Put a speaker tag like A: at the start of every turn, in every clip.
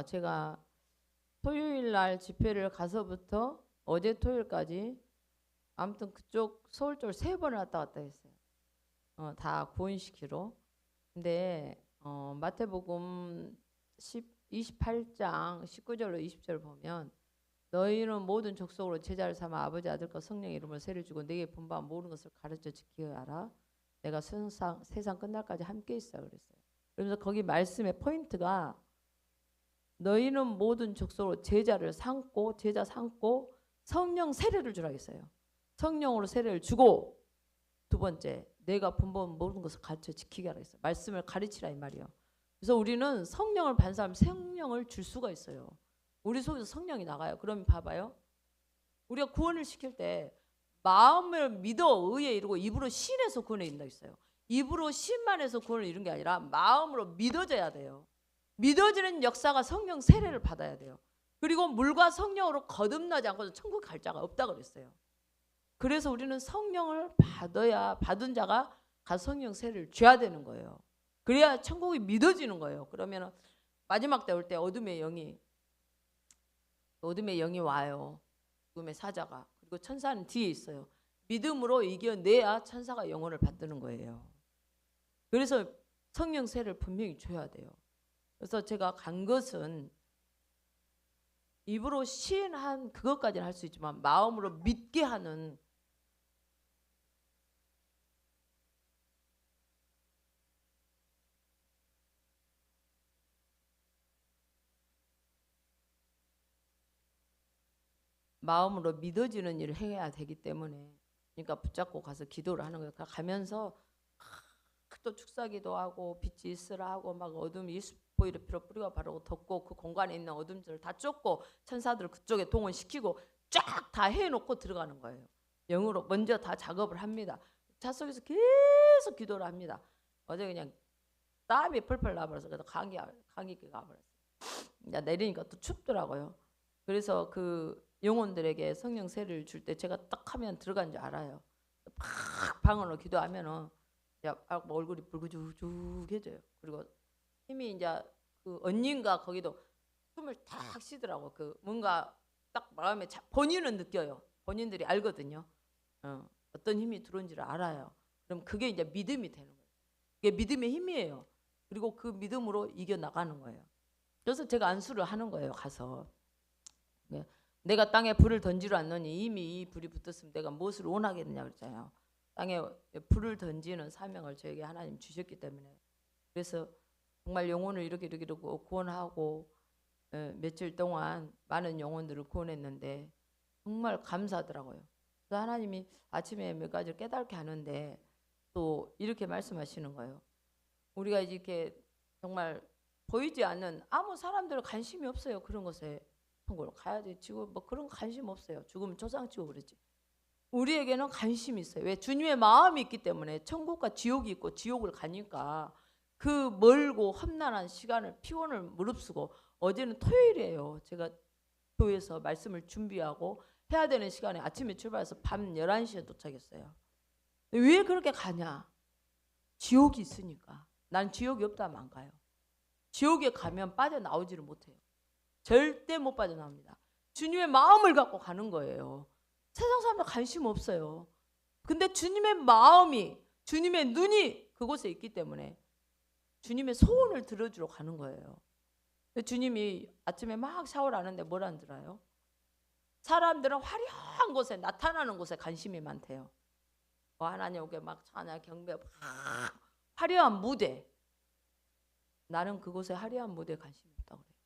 A: 제가 토요일 날 집회를 가서부터 어제 토요일까지 아무튼 그쪽 서울 쪽을 3번을 왔다 갔다 했어요. 다 구원시키러. 근데 마태복음 28장 19절로 20절 보면 너희는 모든 족속으로 제자를 삼아 아버지 아들과 성령의 이름으로 세를 주고 내게 본바 모든 것을 가르쳐 지키게 하라. 내가 세상 끝날까지 함께 있어 그랬어요. 그래서 거기 말씀의 포인트가 너희는 모든 족속으로 제자를 삼고 제자 삼고 성령 세례를 주라 했어요. 성령으로 세례를 주고 두 번째 내가 본본 모든 것을 가르쳐 지키게 하라 했어요. 말씀을 가르치라 이 말이에요. 그래서 우리는 성령을 받는 사람 성령을 줄 수가 있어요. 우리 속에서 성령이 나가요. 그러면 봐봐요. 우리가 구원을 시킬 때 마음을 믿어 의에 이루고 입으로 신해서 구원을 이룬다 했어요. 입으로 신만 해서 구원을 이룬 게 아니라 마음으로 믿어져야 돼요. 믿어지는 역사가 성령 세례를 받아야 돼요. 그리고 물과 성령으로 거듭나지 않고서 천국 갈 자가 없다 그랬어요. 그래서 우리는 성령을 받아야 받은 자가 가서 성령 세례를 줘야 되는 거예요. 그래야 천국이 믿어지는 거예요. 그러면 마지막 때 올 때 어둠의 영이 와요. 죽음의 사자가. 그리고 천사는 뒤에 있어요. 믿음으로 이겨내야 천사가 영혼을 받드는 거예요. 그래서 성령 세례를 분명히 줘야 돼요. 그래서 제가 간 것은 입으로 시인한 그것까지는 할 수 있지만 마음으로 믿게 하는 마음으로 믿어지는 일을 해야 되기 때문에 그러니까 붙잡고 가서 기도를 하는 거예요. 가면서 또 축사기도 하고 빛이 있으라 하고 막 어둠이 보이를 뿌리가 바르고 덮고 그 공간에 있는 어둠들을 다 쫓고 천사들을 그쪽에 동원시키고 쫙 다 해놓고 들어가는 거예요. 영으로 먼저 다 작업을 합니다. 차 속에서 계속 기도를 합니다. 어제 그냥 땀이 펄펄 나버려서 그래서 감기가 가버렸어요. 이제 내리니까 또 춥더라고요. 그래서 그 영혼들에게 성령 세례를 줄 때 제가 딱 하면 들어간 줄 알아요. 팍 방언으로 기도하면은 얼굴이 붉어죽죽해져요. 그리고 힘이 이제 그 언니인가 거기도 숨을 탁 쉬더라고. 그 뭔가 딱 마음에 본인은 느껴요. 본인들이 알거든요. 어떤 힘이 들어온지를 알아요. 그럼 그게 이제 믿음이 되는 거예요. 이게 믿음의 힘이에요. 그리고 그 믿음으로 이겨 나가는 거예요. 그래서 제가 안수를 하는 거예요. 가서 내가 땅에 불을 던지러 왔노니 이미 이 불이 붙었으면 내가 무엇을 원하겠느냐 그랬잖아요. 땅에 불을 던지는 사명을 저에게 하나님 주셨기 때문에 그래서 정말 영혼을 이렇게 구원하고 며칠 동안 많은 영혼들을 구원했는데 정말 감사하더라고요. 그래서 하나님이 아침에 몇 가지를 깨닫게 하는데 또 이렇게 말씀하시는 거예요. 우리가 이렇게 정말 보이지 않는 아무 사람들은 관심이 없어요. 그런 것에 천국으로 가야지 지금 뭐 그런 거 관심 없어요. 죽으면 초상치고 그러지. 우리에게는 관심이 있어요. 왜? 주님의 마음이 있기 때문에 천국과 지옥이 있고 지옥을 가니까 그 멀고 험난한 시간을 피곤을 무릅쓰고 어제는 토요일이에요. 제가 교회에서 말씀을 준비하고 해야 되는 시간에 아침에 출발해서 밤 11시에 도착했어요. 왜 그렇게 가냐? 지옥이 있으니까. 난 지옥이 없다면 안 가요. 지옥에 가면 빠져나오지를 못해요. 절대 못 빠져나옵니다. 주님의 마음을 갖고 가는 거예요. 세상 사람들 관심 없어요. 근데 주님의 마음이 주님의 눈이 그곳에 있기 때문에 주님의 소원을 들어주러 가는 거예요. 주님이 아침에 막 샤워를 하는데 뭘 안 들어요? 사람들은 화려한 곳에 나타나는 곳에 관심이 많대요. 하나님께 막 찬양 경배 막 화려한 무대. 나는 그곳에 화려한 무대에 관심이 없다고 그래요.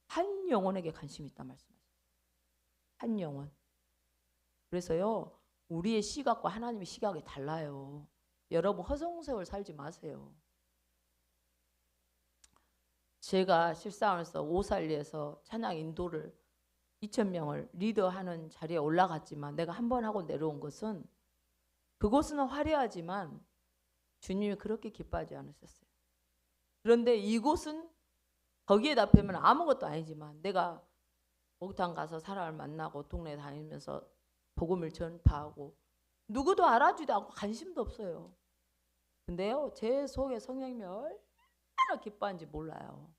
A: 한 영혼에게 관심이 있다 말씀하셨어요. 한 영혼. 그래서요. 우리의 시각과 하나님의 시각이 달라요. 여러분 허송세월 살지 마세요. 제가 실상에서 오살리에서 찬양 인도를 2,000명을 리더하는 자리에 올라갔지만 내가 한 번 하고 내려온 것은 그곳은 화려하지만 주님이 그렇게 기뻐하지 않으셨어요. 그런데 이곳은 거기에 답하면 아무것도 아니지만 내가 목욕탕 가서 사람을 만나고 동네 다니면서 복음을 전파하고 누구도 알아주지도 않고 관심도 없어요. 근데요 제 속에 성령님이 얼마나 기뻐하는지 몰라요.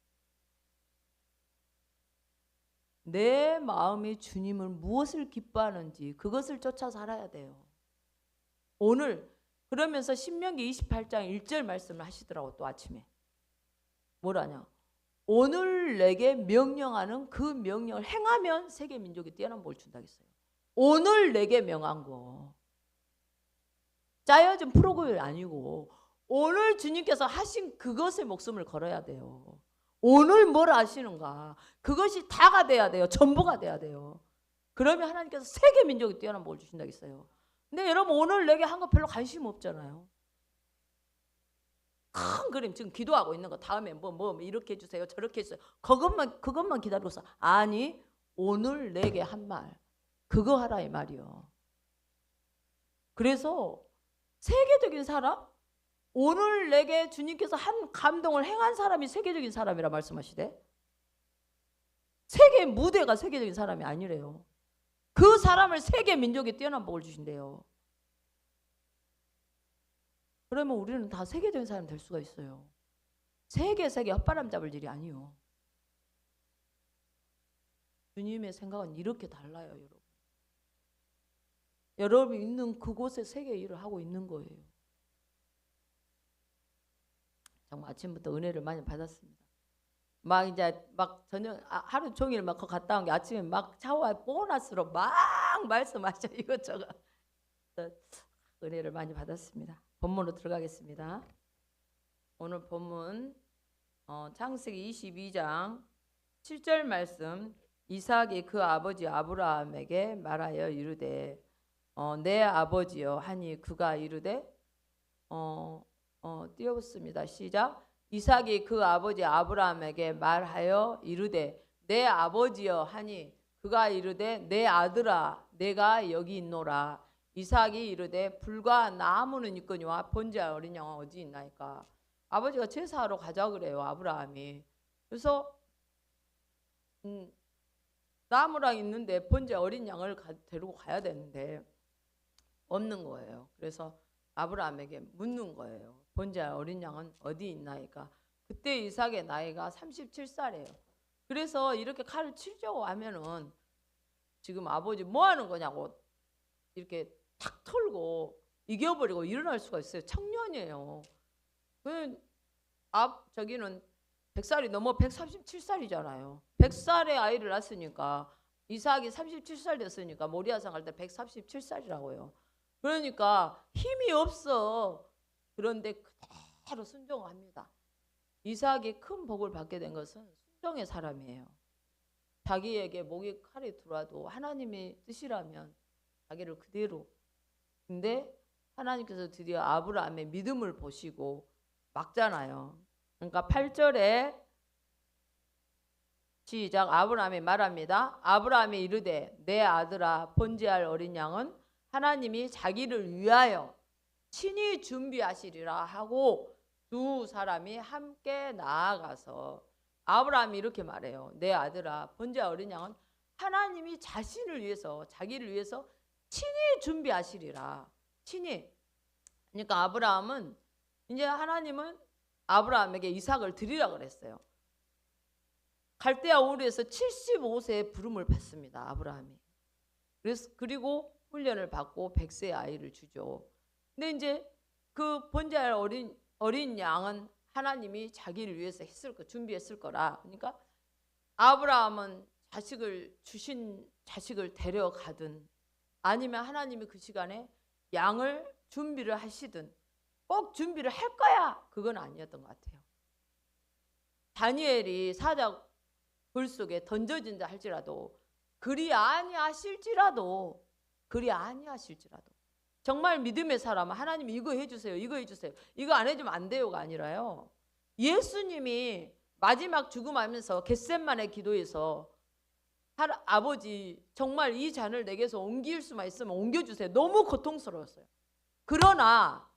A: 내 마음이 주님을 무엇을 기뻐하는지 그것을 쫓아 살아야 돼요. 오늘 그러면서 신명기 28장 1절 말씀을 하시더라고. 또 아침에 뭐라냐, 오늘 내게 명령하는 그 명령을 행하면 세계 민족이 뛰어난 복을 준다 했어요. 오늘 내게 명한 거 짜여진 프로그램이 아니고 오늘 주님께서 하신 그것에 목숨을 걸어야 돼요. 오늘 뭘 하시는가 그것이 다가 돼야 돼요. 전부가 돼야 돼요. 그러면 하나님께서 세계 민족이 뛰어난 복을 주신다 했어요. 근데 여러분 오늘 내게 한 거 별로 관심 없잖아요. 큰 그림 지금 기도하고 있는 거 다음에 뭐 이렇게 해주세요 저렇게 해주세요 그것만 기다려서 아니 오늘 내게 한 말 그거 하라 이 말이요. 그래서 세계적인 사람 오늘 내게 주님께서 한 감동을 행한 사람이 세계적인 사람이라 말씀하시대. 세계 무대가 세계적인 사람이 아니래요. 그 사람을 세계 민족에 뛰어난 복을 주신대요. 그러면 우리는 다 세계적인 사람이 될 수가 있어요. 세계 헛바람 잡을 일이 아니요. 주님의 생각은 이렇게 달라요, 여러분. 여러분이 있는 그곳에 세계 일을 하고 있는 거예요. 정말 아침부터 은혜를 많이 받았습니다. 막 이제 막 저녁 하루 종일 막 갔다 온 게 아침에 막 샤워에 보너스로 막 말씀하셔 이것저것. 은혜를 많이 받았습니다. 본문으로 들어가겠습니다. 오늘 본문 창세기 22장 7절 말씀. 이삭이 그 아버지 아브라함에게 말하여 이르되 내 아버지여 하니 그가 이르되 띄웠습니다. 시작. 이삭이 그 아버지 아브라함에게 말하여 이르되 내 아버지여 하니 그가 이르되 내 아들아 내가 여기 있노라. 이삭이 이르되 불과 나무는 있거니와 번제할 어린 양은 어디 있나이까. 아버지가 제사하러 가자 그래요 아브라함이. 그래서 나무랑 있는데 번제 어린 양을 데리고 가야 되는데 없는 거예요. 그래서 아브라함에게 묻는 거예요. 번제할 어린 양은 어디 있나이까. 그때 이삭의 나이가 37살이에요. 그래서 이렇게 칼을 치려고 하면은 지금 아버지 뭐 하는 거냐고 이렇게 탁 털고 이겨버리고 일어날 수가 있어요. 청년이에요. 저기는 100살이 넘어 137살이잖아요. 100살의 아이를 낳았으니까 이삭이 37살 됐으니까 모리아상 갈 때 137살이라고요. 그러니까 힘이 없어. 그런데 그대로 순종합니다. 이삭이 큰 복을 받게 된 것은 순종의 사람이에요. 자기에게 목에 칼이 들어와도 하나님의 뜻이라면 자기를 그대로. 근데 하나님께서 드디어 아브라함의 믿음을 보시고 막잖아요. 그러니까 8절에 시작. 아브라함이 말합니다. 아브라함이 이르되 내 아들아 번제할 어린 양은 하나님이 자기를 위하여 친히 준비하시리라 하고 두 사람이 함께 나아가서 아브라함이 이렇게 말해요. 내 아들아 번제할 어린 양은 하나님이 자신을 위해서 자기를 위해서 친히 준비하시리라. 친히. 그러니까 아브라함은 이제 하나님은 아브라함에게 이삭을 드리라 그랬어요. 갈대아 우르에서 75세의 부름을 받습니다. 아브라함이. 그리고 훈련을 받고 100세의 아이를 주죠. 근데 이제 그 번제할 어린 양은 하나님이 자기를 위해서 준비했을 거라. 그러니까 아브라함은 주신 자식을 데려가든 아니면 하나님이 그 시간에 양을 준비를 하시든 꼭 준비를 할 거야. 그건 아니었던 것 같아요. 다니엘이 사자 굴 속에 던져진다 할지라도 그리 아니하실지라도 정말 믿음의 사람은 하나님이 이거 해주세요. 이거 해주세요. 이거 안 해주면 안 돼요가 아니라요. 예수님이 마지막 죽음하면서 겟셋만의 기도에서 아버지 정말 이 잔을 내게서 옮길 수만 있으면 옮겨주세요. 너무 고통스러웠어요. 그러나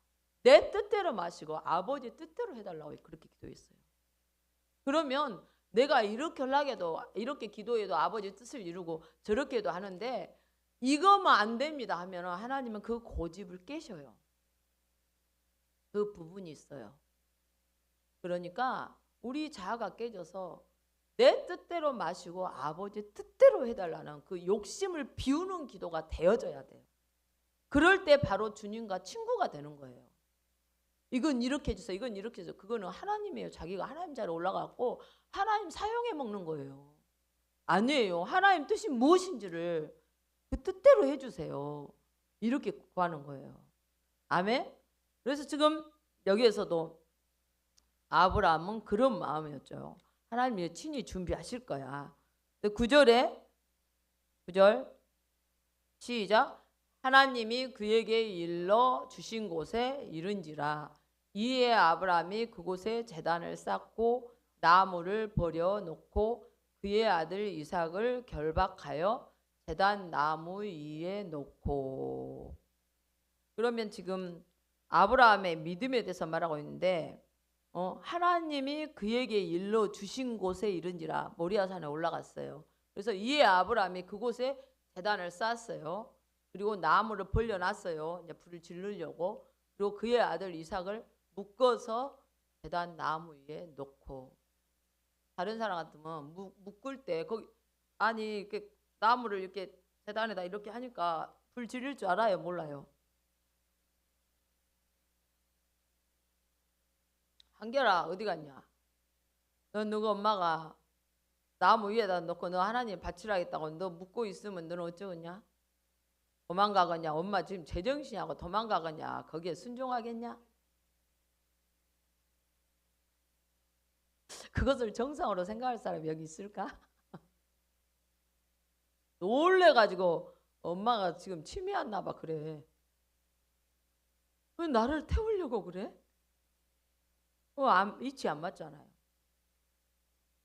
A: 내 뜻대로 마시고 아버지 뜻대로 해달라고 그렇게 기도했어요. 그러면 내가 이렇게 하려고 이렇게 기도해도 아버지 뜻을 이루고 저렇게 해도 하는데 이거만 안 됩니다 하면 하나님은 그 고집을 깨셔요. 그 부분이 있어요. 그러니까 우리 자아가 깨져서 내 뜻대로 마시고 아버지 뜻대로 해달라는 그 욕심을 비우는 기도가 되어져야 돼요. 그럴 때 바로 주님과 친구가 되는 거예요. 이건 이렇게 해주세요. 이건 이렇게 해주세요. 그거는 하나님이에요. 자기가 하나님 자리에 올라가고 하나님 사용해 먹는 거예요. 아니에요. 하나님 뜻이 무엇인지를 그 뜻대로 해주세요. 이렇게 구하는 거예요. 아멘. 그래서 지금 여기에서도 아브라함은 그런 마음이었죠. 하나님이 친히 준비하실 거야. 9절 시작. 하나님이 그에게 일러 주신 곳에 이른지라. 이에 아브라함이 그곳에 제단을 쌓고 나무를 버려놓고 그의 아들 이삭을 결박하여 제단 나무 위에 놓고. 그러면 지금 아브라함의 믿음에 대해서 말하고 있는데 하나님이 그에게 일러 주신 곳에 이른지라. 모리아산에 올라갔어요. 그래서 이에 아브라함이 그곳에 제단을 쌓았어요. 그리고 나무를 벌려놨어요. 이제 불을 지르려고. 그리고 그의 아들 이삭을 묶어서 제단 나무 위에 놓고. 다른 사람 같으면 묶을 때 거기 아니 이렇게 나무를 이렇게 제단에다 이렇게 하니까 불 지릴 줄 알아요? 몰라요? 한결아 어디 갔냐? 너 누구 엄마가 나무 위에다 놓고 너 하나님 바치라겠다고 너 묶고 있으면 너는 어쩌겠냐? 도망가겠냐? 엄마 지금 제정신이하고 도망가겠냐? 거기에 순종하겠냐? 그것을 정상으로 생각할 사람이 여기 있을까? 놀래가지고 엄마가 지금 침이 왔나 봐. 그래. 왜 나를 태우려고 그래? 이치 안 맞잖아요.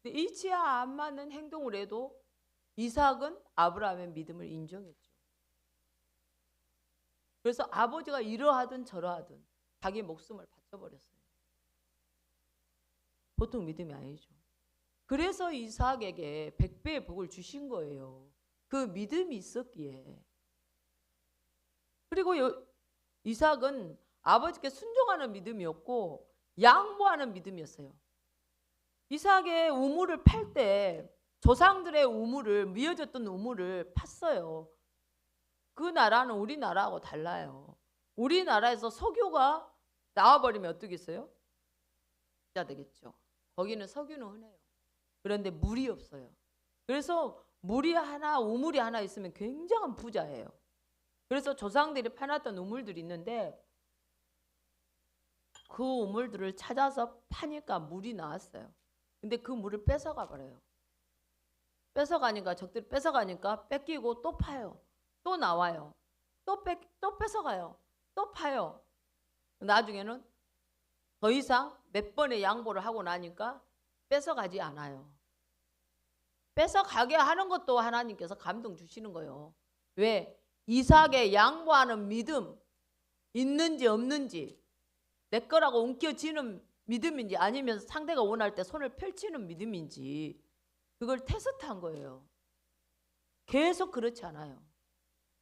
A: 근데 이치야 안 맞는 행동을 해도 이삭은 아브라함의 믿음을 인정했죠. 그래서 아버지가 이러하든 저러하든 자기 목숨을 바쳐버렸어요. 보통 믿음이 아니죠. 그래서 이삭에게 100배의 복을 주신 거예요. 그 믿음이 있었기에. 그리고 이삭은 아버지께 순종하는 믿음이었고 양보하는 믿음이었어요. 이삭의 우물을 팔 때 조상들의 우물을, 미어졌던 우물을 팠어요. 그 나라는 우리나라하고 달라요. 우리나라에서 석유가 나와버리면 어떻겠어요? 부자 되겠죠. 거기는 석유는 흔해요. 그런데 물이 없어요. 그래서 물이 하나, 우물이 하나 있으면 굉장한 부자예요. 그래서 조상들이 파놨던 우물들이 있는데 그 우물들을 찾아서 파니까 물이 나왔어요. 근데 그 물을 뺏어가 버려요. 뺏어가니까 적들이 뺏어가니까 뺏기고 또 파요. 또 나와요. 또 뺏어가요. 또 파요. 나중에는 더 이상 몇 번의 양보를 하고 나니까 뺏어가지 않아요. 뺏어가게 하는 것도 하나님께서 감동 주시는 거예요. 왜? 이삭의 양보하는 믿음 있는지 없는지, 내 거라고 움켜쥐는 믿음인지 아니면 상대가 원할 때 손을 펼치는 믿음인지 그걸 테스트한 거예요. 계속 그렇지 않아요.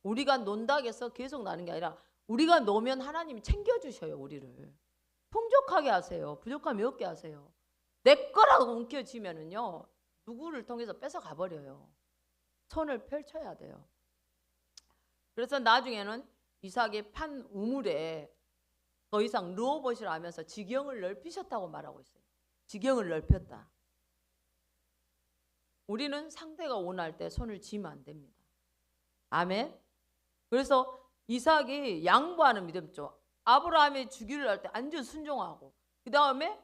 A: 우리가 논다고 해서 계속 나는 게 아니라 우리가 놓으면 하나님이 챙겨주셔요. 우리를 풍족하게 하세요. 부족함이 없게 하세요. 내 거라고 움켜쥐면은요 누구를 통해서 뺏어가 버려요. 손을 펼쳐야 돼요. 그래서 나중에는 이삭이 판 우물에 더 이상 누워보시라 하면서 지경을 넓히셨다고 말하고 있어요. 지경을 넓혔다. 우리는 상대가 원할 때 손을 쥐면 안 됩니다. 아멘. 그래서 이삭이 양보하는 믿음죠. 아브라함이 주기를 할 때 완전 순종하고 그 다음에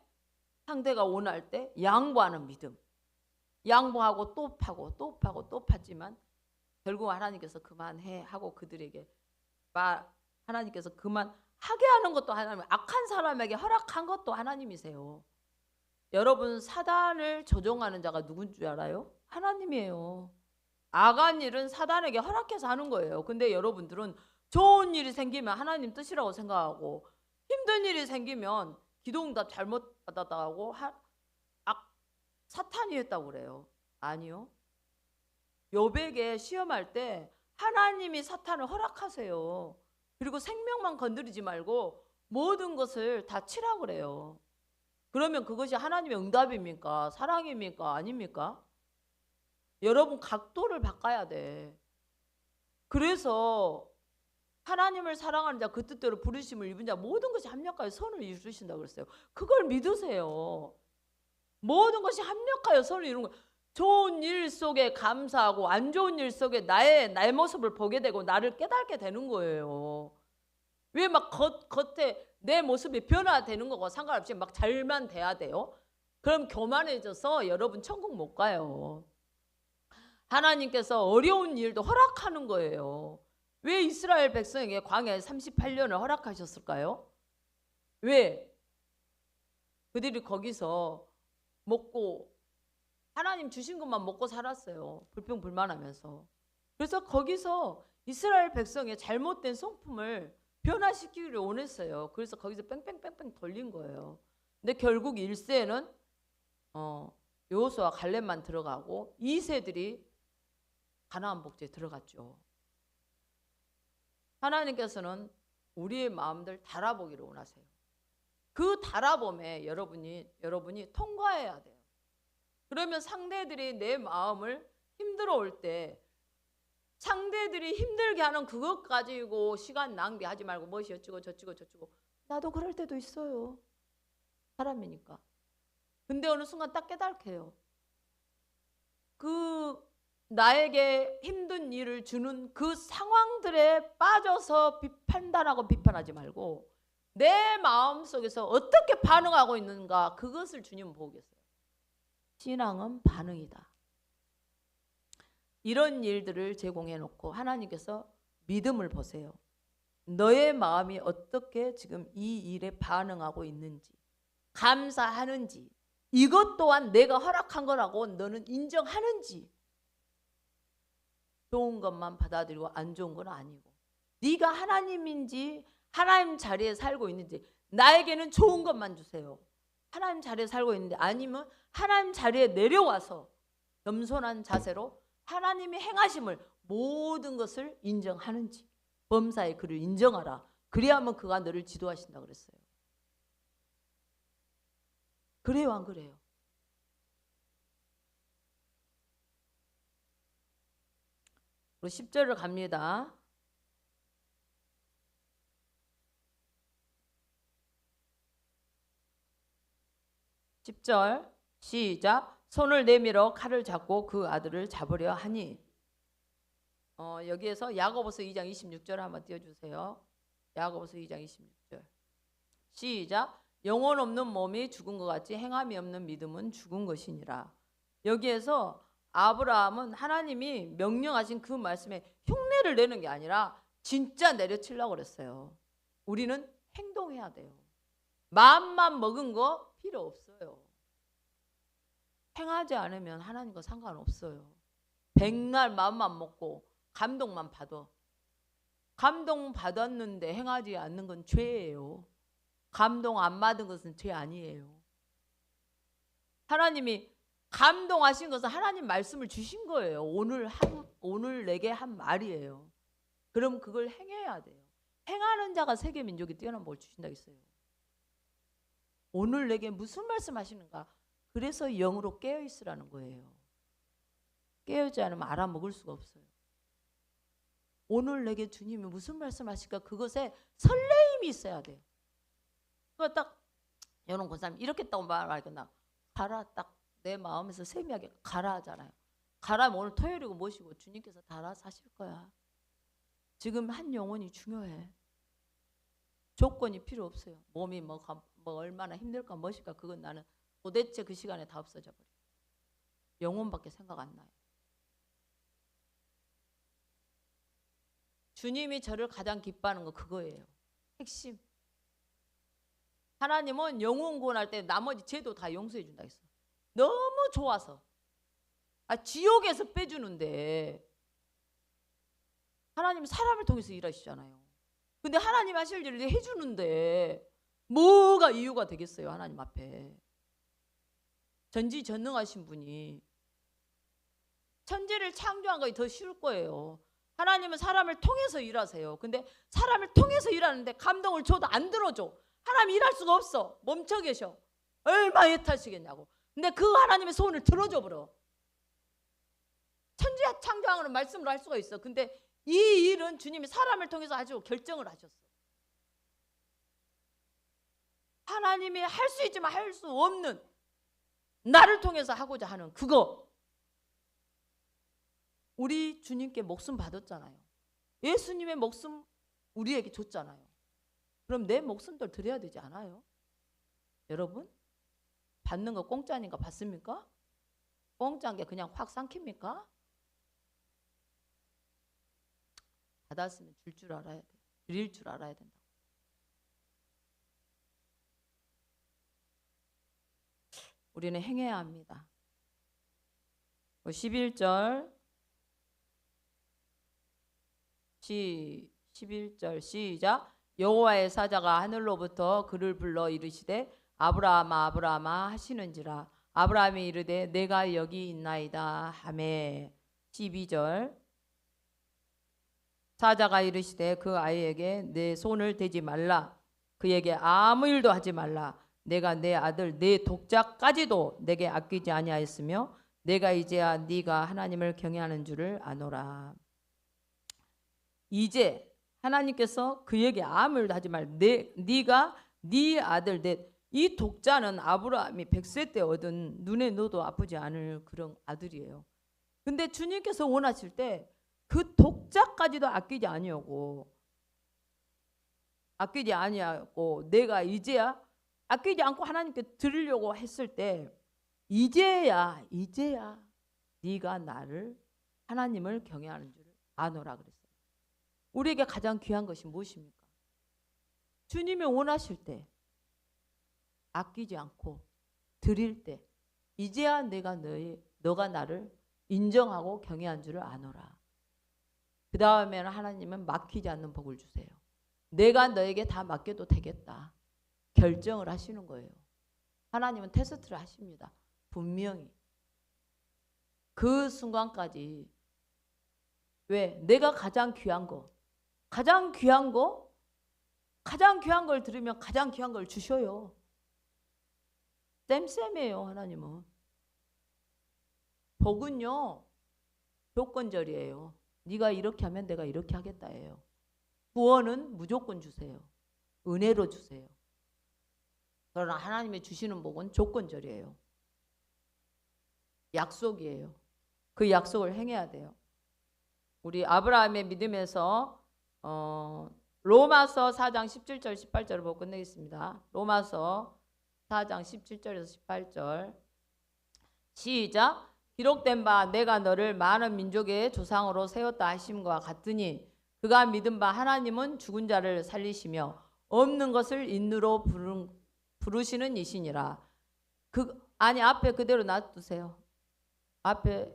A: 상대가 원할 때 양보하는 믿음. 양보하고 또 파고 또 파고 또 팠지만 결국 하나님께서 그만해 하고 그들에게 하나님께서 그만하게 하는 것도 하나님, 악한 사람에게 허락한 것도 하나님이세요. 여러분 사단을 조종하는 자가 누군 줄 알아요? 하나님이에요. 악한 일은 사단에게 허락해서 하는 거예요. 근데 여러분들은 좋은 일이 생기면 하나님 뜻이라고 생각하고 힘든 일이 생기면 기도응답 잘못 받았다고 사탄이 했다고 그래요. 아니요. 욥에게 시험할 때 하나님이 사탄을 허락하세요. 그리고 생명만 건드리지 말고 모든 것을 다 치라고 그래요. 그러면 그것이 하나님의 응답입니까? 사랑입니까? 아닙니까? 여러분 각도를 바꿔야 돼. 그래서 하나님을 사랑하는 자 그 뜻대로 부르심을 입은 자 모든 것이 합력하여 선을 이루신다고 그랬어요. 그걸 믿으세요. 모든 것이 합력하여 선을 이루는 거예요. 좋은 일 속에 감사하고 안 좋은 일 속에 나의 모습을 보게 되고 나를 깨닫게 되는 거예요. 왜 막 겉에 내 모습이 변화되는 거고 상관없이 막 잘만 돼야 돼요? 그럼 교만해져서 여러분 천국 못 가요. 하나님께서 어려운 일도 허락하는 거예요. 왜 이스라엘 백성에게 광야에 38년을 허락하셨을까요? 왜? 그들이 거기서 먹고 하나님 주신 것만 먹고 살았어요. 불평불만하면서. 그래서 거기서 이스라엘 백성의 잘못된 성품을 변화시키기를 원했어요. 그래서 거기서 뺑뺑뺑뺑 돌린 거예요. 근데 결국 1세는 여호수아 갈렙만 들어가고 2세들이 가나안 복지에 들어갔죠. 하나님께서는 우리의 마음들 달아보기를 원하세요. 그 달아봄에 여러분이 통과해야 돼요. 그러면 상대들이 내 마음을 힘들어올 때 상대들이 힘들게 하는 그것 가지고 시간 낭비하지 말고 무엇이 어쩌고 저쩌고 나도 그럴 때도 있어요. 사람이니까. 근데 어느 순간 딱 깨닫게요. 그 나에게 힘든 일을 주는 그 상황들에 빠져서 판단하고 비판하지 말고 내 마음속에서 어떻게 반응하고 있는가 그것을 주님은 보고 계세요. 신앙은 반응이다. 이런 일들을 제공해 놓고 하나님께서 믿음을 보세요. 너의 마음이 어떻게 지금 이 일에 반응하고 있는지 감사하는지 이것 또한 내가 허락한 거라고 너는 인정하는지 좋은 것만 받아들이고 안 좋은 건 아니고 네가 하나님인지 하나님 자리에 살고 있는지 나에게는 좋은 것만 주세요. 하나님 자리에 살고 있는데 아니면 하나님 자리에 내려와서 겸손한 자세로 하나님이 행하심을 모든 것을 인정하는지 범사에 그를 인정하라. 그래야만 그가 너를 지도하신다 그랬어요. 그래요 안 그래요? 그리고 10절을 갑니다. (10절) 시작. 손을 내밀어 칼을 잡고 그 아들을 잡으려 하니 여기에서 야고보서 2장 26절 한번 띄워주세요. 야고보서 2장 26절 시작. 영혼 없는 몸이 죽은 것 같이 행함이 없는 믿음은 죽은 것이니라. 여기에서 아브라함은 하나님이 명령하신 그 말씀에 흉내를 내는 게 아니라 진짜 내려치려고 그랬어요. 우리는 행동해야 돼요. 마음만 먹은 거 필요 없어요. 행하지 않으면 하나님과 상관없어요. 백날 마음만 먹고 감동만 받아. 감동 받았는데 행하지 않는 건 죄예요. 감동 안 받은 것은 죄 아니에요. 하나님이 감동하신 것은 하나님 말씀을 주신 거예요. 오늘 내게 한 말이에요. 그럼 그걸 행해야 돼요. 행하는 자가 세계 민족이 뛰어난 복을 주신다 했어요. 오늘 내게 무슨 말씀 하시는가? 그래서 영으로 깨어 있으라는 거예요. 깨어있지 않으면 알아먹을 수가 없어요. 오늘 내게 주님이 무슨 말씀 하실까? 그것에 설레임이 있어야 돼요. 그거 딱 여러분 권사님 이렇게 딱 말하겠나? 가라 딱 내 마음에서 세미하게 가라 하잖아요. 가라면 오늘 토요일이고 뭐시고 주님께서 다 알아서 하실 거야. 지금 한 영혼이 중요해. 조건이 필요 없어요. 몸이 뭐 얼마나 힘들까 무엇일까 그건 나는 도대체 그 시간에 다 없어져 버려요. 영혼밖에 생각 안 나요. 주님이 저를 가장 기뻐하는 거 그거예요. 핵심. 하나님은 영혼 구원할 때 나머지 죄도 다 용서해 준다 했어. 너무 좋아서. 지옥에서 빼주는데 하나님은 사람을 통해서 일하시잖아요. 근데 하나님 하실 일을 해주는데 뭐가 이유가 되겠어요? 하나님 앞에. 전지전능하신 분이 천지를 창조한 것이 더 쉬울 거예요. 하나님은 사람을 통해서 일하세요. 근데 사람을 통해서 일하는데 감동을 줘도 안 들어줘. 하나님 일할 수가 없어. 멈춰 계셔. 얼마나 애타시겠냐고. 근데 그 하나님의 소원을 들어줘 버려. 천지야 창조하는 말씀을 할 수가 있어. 근데 이 일은 주님이 사람을 통해서 아주 결정을 하셨어. 하나님이 할 수 있지만 할 수 없는 나를 통해서 하고자 하는 그거. 우리 주님께 목숨 받았잖아요. 예수님의 목숨 우리에게 줬잖아요. 그럼 내 목숨도 드려야 되지 않아요? 여러분, 받는 거 공짜니까 받습니까? 공짜인 게 그냥 확 삼킵니까? 받았으면 줄 줄 알아야 돼. 드릴 줄 알아야 된다. 우리는 행해야 합니다. 11절 11절 시작. 여호와의 사자가 하늘로부터 그를 불러 이르시되 아브라함아 아브라함아 하시는지라. 아브라함이 이르되 내가 여기 있나이다 하매. 12절 사자가 이르시되 그 아이에게 내 손을 대지 말라. 그에게 아무 일도 하지 말라. 내가 내 아들 내 독자까지도 내게 아끼지 아니하였으며 내가 이제야 네가 하나님을 경외하는 줄을 아노라. 이제 하나님께서 그에게 아무 일도 하지 말라. 네가 네 아들 이 독자는 아브라함이 100세 때 얻은 눈에 넣어도 아프지 않을 그런 아들이에요. 근데 주님께서 원하실 때 그 독자까지도 아끼지 아니하고 내가 이제야 아끼지 않고 하나님께 드리려고 했을 때 이제야 네가 나를 하나님을 경외하는 줄 아노라 그랬어요. 우리에게 가장 귀한 것이 무엇입니까? 주님이 원하실 때 아끼지 않고 드릴 때 이제야 너가 나를 인정하고 경외한 줄을 아노라. 그 다음에는 하나님은 막히지 않는 복을 주세요. 내가 너에게 다 맡겨도 되겠다. 결정을 하시는 거예요. 하나님은 테스트를 하십니다. 분명히. 그 순간까지. 왜? 내가 가장 귀한 걸 들으면 가장 귀한 걸 주셔요. 쌤쌤이에요. 하나님은. 복은요 조건절이에요. 네가 이렇게 하면 내가 이렇게 하겠다예요. 구원은 무조건 주세요. 은혜로 주세요. 그러나 하나님의 주시는 복은 조건절이에요. 약속이에요. 그 약속을 행해야 돼요. 우리 아브라함의 믿음에서 로마서 4장 17절 18절을 보고 끝내겠습니다. 로마서 4장 17절에서 18절 시작. 기록된 바 내가 너를 많은 민족의 조상으로 세웠다 하심과 같으니 그가 믿은 바 하나님은 죽은 자를 살리시며 없는 것을 있느로 부르시는 이시니라. 앞에 그대로 놔두세요. 앞에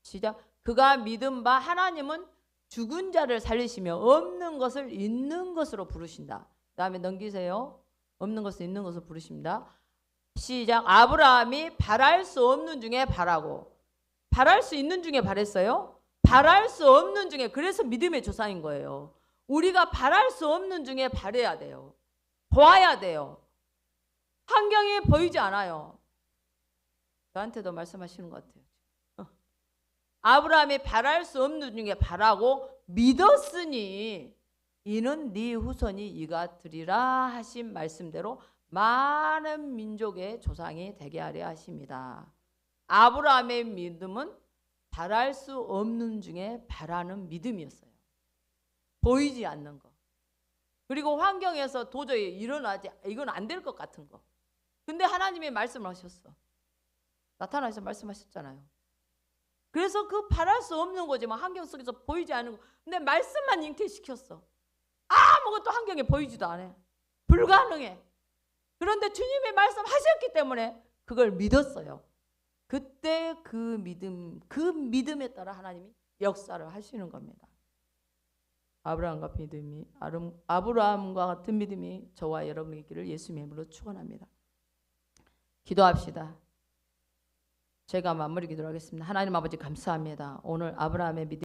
A: 시작. 그가 믿은 바 하나님은 죽은 자를 살리시며 없는 것을 있는 것으로 부르신다. 다음에 넘기세요. 없는 것을 있는 것으로 부르십니다. 시작. 아브라함이 바랄 수 없는 중에 바라고 바랄 수 있는 중에 바랬어요. 바랄 수 없는 중에. 그래서 믿음의 조상인 거예요. 우리가 바랄 수 없는 중에 바라야 돼요. 보아야 돼요. 환경이 보이지 않아요. 저한테도 말씀하시는 것 같아요. 아브라함이 바랄 수 없는 중에 바라고 믿었으니 이는 네 후손이 이가 되리라 하신 말씀대로 많은 민족의 조상이 되게 하려 하십니다. 아브라함의 믿음은 바랄 수 없는 중에 바라는 믿음이었어요. 보이지 않는 거. 그리고 환경에서 도저히 일어나지, 이건 안 될 것 같은 거. 근데 하나님이 말씀을 하셨어. 나타나셔서 말씀하셨잖아요. 그래서 그 바랄 수 없는 거지만 환경 속에서 보이지 않는 거. 근데 말씀만 잉태시켰어. 아무것도 환경에 보이지도 않아. 불가능해. 그런데 주님의 말씀하셨기 때문에 그걸 믿었어요. 그때 그 믿음에 따라 하나님이 역사를 하시는 겁니다. 아브라함과 같은 믿음이 저와 여러분의 있기를 예수님의 이름으로 축원합니다. 기도합시다. 제가 마무리 기도하겠습니다. 하나님 아버지 감사합니다. 오늘 아브라함의 믿음